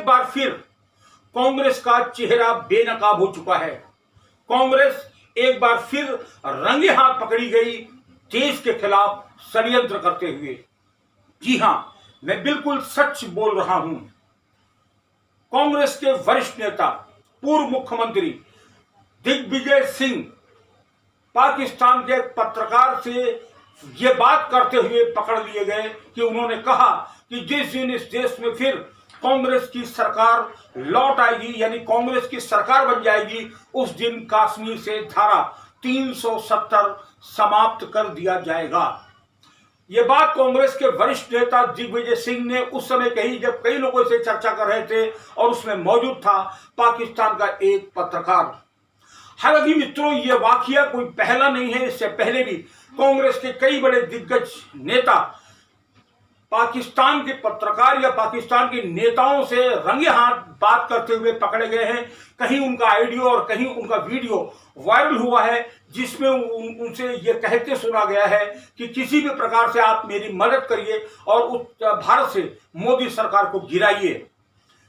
बार फिर कांग्रेस का चेहरा बेनकाब हो चुका है। कांग्रेस एक बार फिर रंगे हाथ पकड़ी गई देश के खिलाफ षड्यंत्र करते हुए। जी हां, मैं बिल्कुल सच बोल रहा हूं। कांग्रेस के वरिष्ठ नेता पूर्व मुख्यमंत्री दिग्विजय सिंह पाकिस्तान के पत्रकार से ये बात करते हुए पकड़ लिए गए कि उन्होंने कहा कि जिस दिन इस देश में फिर कांग्रेस की सरकार लौट आएगी, यानी कांग्रेस की सरकार बन जाएगी, उस दिन कश्मीर से धारा 370 समाप्त कर दिया जाएगा। ये बात कांग्रेस के वरिष्ठ नेता दिग्विजय सिंह ने उस समय कही जब कई लोगों से चर्चा कर रहे थे और उसमें मौजूद था पाकिस्तान का एक पत्रकार। हालांकि मित्रों, ये वाकया कोई पहला नहीं है। इससे पहले भी कांग्रेस के कई बड़े दिग्गज नेता पाकिस्तान के पत्रकार या पाकिस्तान के नेताओं से रंगे हाथ बात करते हुए पकड़े गए हैं। कहीं उनका ऑडियो और कहीं उनका वीडियो वायरल हुआ है, जिसमें उनसे ये कहते सुना गया है कि किसी भी प्रकार से आप मेरी मदद करिए और भारत से मोदी सरकार को गिराइए।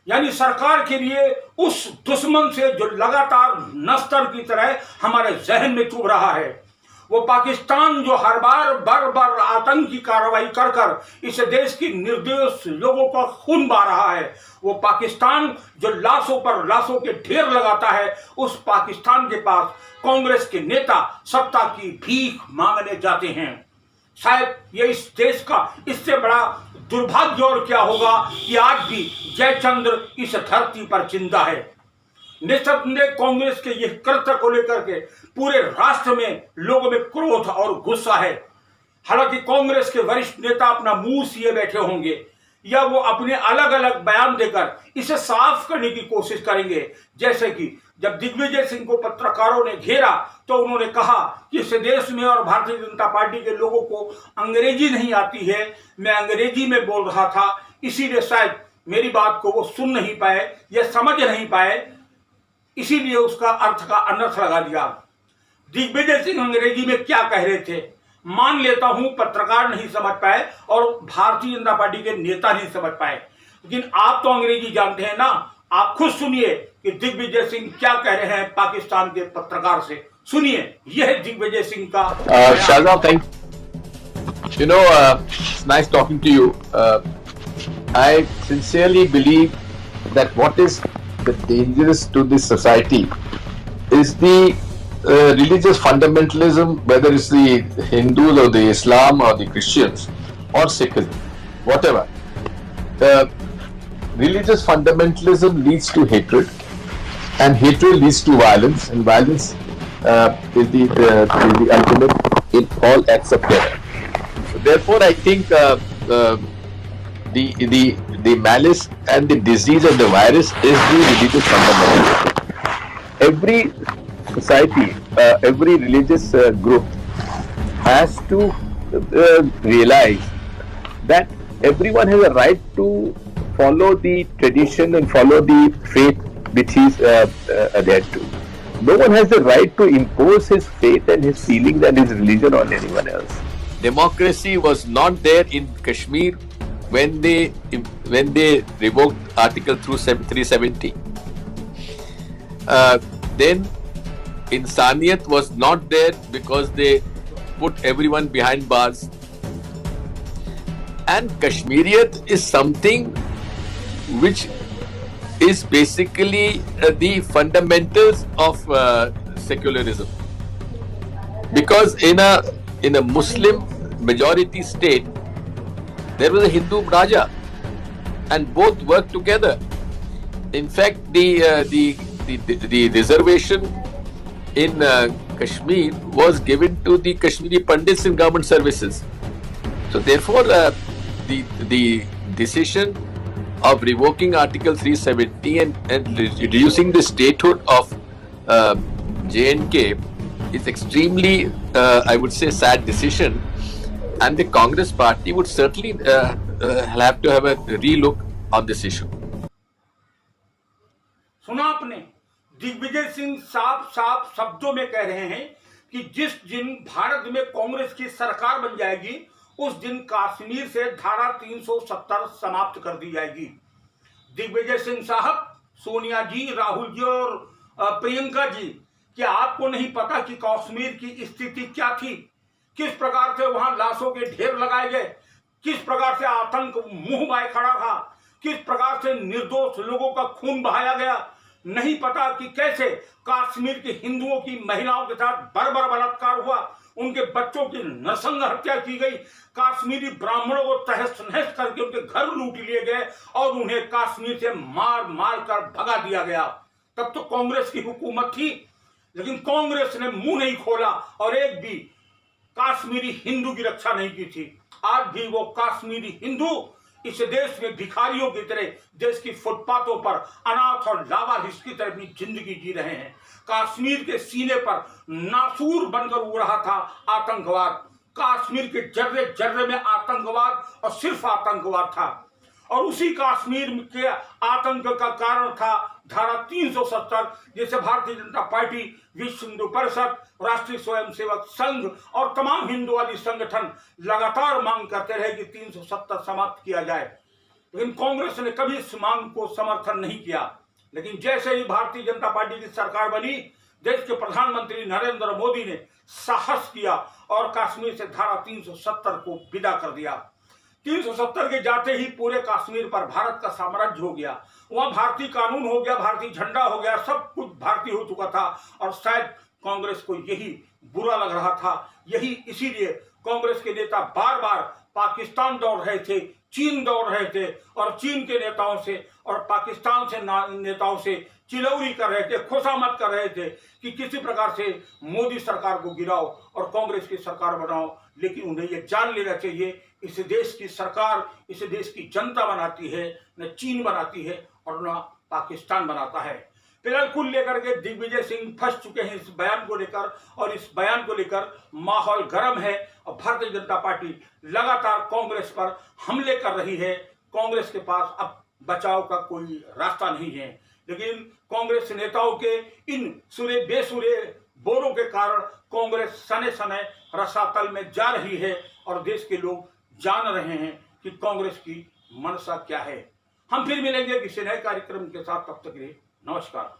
यानी सरकार के लिए उस दुश्मन से जो लगातार नस्तर की तरह हमारे जहन में चुभ रहा है, वो पाकिस्तान जो हर बार आतंकी कार्रवाई कर कर इस देश की निर्दोष लोगों का खून बहा रहा है, वो पाकिस्तान जो लाशों पर लाशों के ढेर लगाता है, उस पाकिस्तान के पास कांग्रेस के नेता सत्ता की भीख मांगने जाते हैं। शायद ये इस देश का इससे बड़ा दुर्भाग्य और क्या होगा कि आज भी जयचंद्र इस धरती पर जिंदा है। निस्संदेह कांग्रेस के यह कृत्य को लेकर के पूरे राष्ट्र में लोगों में क्रोध और गुस्सा है। हालांकि कांग्रेस के वरिष्ठ नेता अपना मुंह सिए बैठे होंगे या वो अपने अलग अलग बयान देकर इसे साफ करने की कोशिश करेंगे। जैसे कि जब दिग्विजय सिंह को पत्रकारों ने घेरा तो उन्होंने कहा कि इस देश में और भारतीय जनता पार्टी के लोगों को अंग्रेजी नहीं आती है, मैं अंग्रेजी में बोल रहा था, इसीलिए शायद मेरी बात को वो सुन नहीं पाए या समझ नहीं पाए, इसीलिए उसका अर्थ का अनर्थ लगा दिया। दिग्विजय सिंह अंग्रेजी में क्या कह रहे थे मान लेता हूं, पत्रकार नहीं समझ पाए और भारतीय जनता पार्टी के नेता नहीं समझ पाए, लेकिन आप तो अंग्रेजी जानते हैं ना। आप खुद सुनिए कि दिग्विजय सिंह क्या कह रहे हैं पाकिस्तान के पत्रकार से। सुनिए, यह है दिग्विजय सिंह का। Shazam, thank you. It's nice talking to you. I sincerely believe that what is the dangerous to this society is the religious fundamentalism, whether it's the Hindus or the Islam or the Christians or Sikhism, whatever. Religious fundamentalism leads to hatred, and hatred leads to violence, and violence is the ultimate in all acts of terror. So therefore, I think the malice and the disease of the virus is the religious fundamentalism. Every society, every religious group has to realize that everyone has a right to follow the tradition and follow the faith which he is adhered to. No one has the right to impose his faith and his feelings and his religion on anyone else. Democracy was not there in Kashmir when they revoked Article 370. Then Insaniyat was not there because they put everyone behind bars. And Kashmiriyat is something which is basically the fundamentals of secularism. Because in a Muslim majority state, there was a Hindu Raja, and both worked together. In fact, the reservation in Kashmir was given to the Kashmiri Pandits in government services. So therefore, the decision of revoking Article 370 and reducing the statehood of J&K is extremely, I would say, sad decision, and the Congress party would certainly have to have a relook on this issue. सुना आपने, दिग्विजय सिंह साफ साफ शब्दों में कह रहे हैं कि जिस दिन भारत में कांग्रेस की सरकार बन जाएगी, उस दिन कश्मीर से धारा 370 समाप्त कर दी जाएगी। दिग्विजय सिंह साहब, सोनिया जी, राहुल जी और प्रियंका जी, क्या आपको नहीं पता कि कश्मीर की स्थिति क्या थी? किस प्रकार से वहां लाशों के ढेर लगाए गए, किस प्रकार से आतंक मुंह बाए खड़ा था, किस प्रकार से निर्दोष लोगों का खून बहाया गया? नहीं पता कि कैसे कश्मीर के हिंदुओं की महिलाओं के साथ बर्बर बलात्कार हुआ, उनके बच्चों की नरसंग हत्या की गई, कश्मीरी ब्राह्मणों को तहस नहस करके उनके घर लूट लिए गए और उन्हें कश्मीर से मार मार कर भगा दिया गया। तब तो कांग्रेस की हुकूमत थी, लेकिन कांग्रेस ने मुंह नहीं खोला और एक भी कश्मीरी हिंदू की रक्षा नहीं की थी। आज भी वो कश्मीरी हिंदू इस देश में भिखारियों की तरह देश की फुटपाथों पर अनाथ और लावारिस की तरह अपनी जिंदगी जी रहे हैं। कश्मीर के सीने पर नासूर बनकर उड़ रहा था आतंकवाद। कश्मीर के जर्रे जर्रे में आतंकवाद और सिर्फ आतंकवाद था, और उसी कश्मीर के आतंक का कारण था धारा 370, जिसे भारतीय जनता पार्टी, विश्व हिंदू परिषद, राष्ट्रीय स्वयंसेवक संघ और तमाम हिंदुवादी संगठन लगातार मांग करते रहे कि 370 समाप्त किया जाए। लेकिन कांग्रेस ने कभी इस मांग को समर्थन नहीं किया। लेकिन जैसे ही भारतीय जनता पार्टी की सरकार बनी, देश के प्रधानमंत्री नरेंद्र मोदी ने साहस किया और कश्मीर से धारा 370 को विदा कर दिया। 370 के जाते ही पूरे कश्मीर पर भारत का साम्राज्य हो गया। वहां भारतीय कानून हो गया, भारतीय झंडा हो गया, सब कुछ भारतीय हो चुका था। और शायद कांग्रेस को यही बुरा लग रहा था। यही इसीलिए कांग्रेस के नेता बार बार पाकिस्तान दौड़ रहे थे, चीन दौड़ रहे थे, और चीन के नेताओं से और पाकिस्तान से नेताओं से चिलौरी कर रहे थे, खुशामद कर रहे थे कि किसी प्रकार से मोदी सरकार को गिराओ और कांग्रेस की सरकार बनाओ। लेकिन उन्हें यह जान लेना चाहिए, इस देश की सरकार, इस देश की जनता बनाती है, न चीन बनाती है और न पाकिस्तान बनाता है। फिलहाल कुल लेकर के दिग्विजय सिंह फंस चुके हैं इस बयान को लेकर, और इस बयान को लेकर माहौल गर्म है और भारतीय जनता पार्टी लगातार कांग्रेस पर हमले कर रही है। कांग्रेस के पास अब बचाव का कोई रास्ता नहीं है। लेकिन कांग्रेस नेताओं के इन सुरे बेसुरे बोलों के कारण कांग्रेस सने सने रसातल में जा रही है और देश के लोग जान रहे हैं कि कांग्रेस की मनसा क्या है। हम फिर मिलेंगे किसी नए कार्यक्रम के साथ, तब तक के लिए नमस्कार।